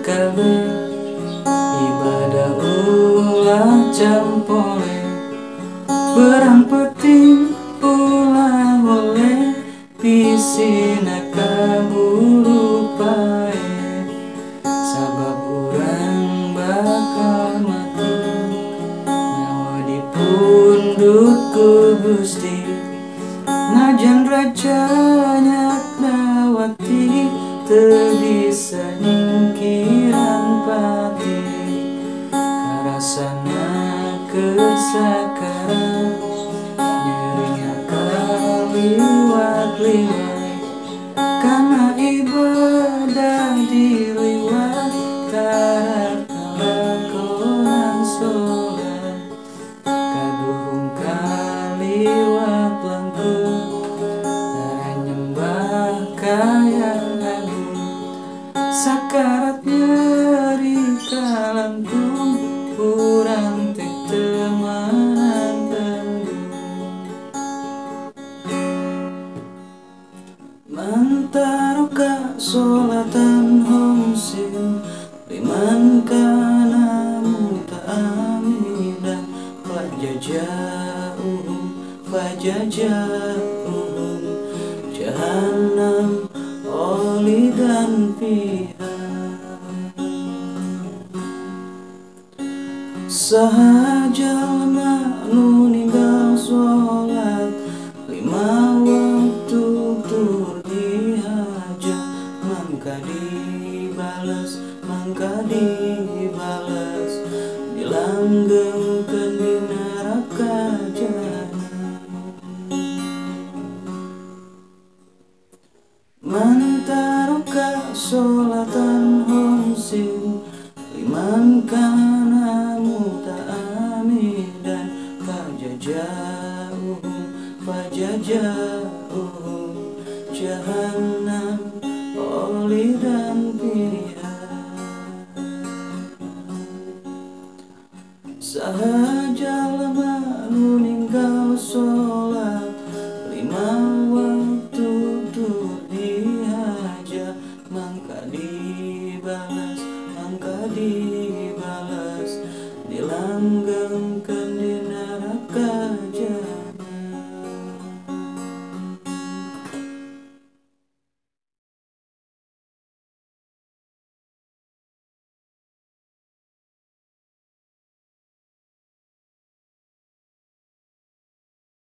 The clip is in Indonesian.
kabe ibadah ulah campole berang penting ulah boleh pisina kaburu pae sabab urang bakal mati nyawa dipundut ku Gusti najan rajanya dawati teu bisa nyingkiran pati karasana kesakarang nyerinya kaliwat-liwat karena ibadah diliwat tarak lakonan sholat kadurung kaliwat langkung tara nyembah kayang agung sakarat nyeri kalantung urang tek temanan tanggung mantaroka sholatan homsin liman kana muta'amidan fajaja'uhum jahannam kholidan fiha sahajal nu ninggal sholat lima waktu tur dihajat mangka dibales dilanggengkeun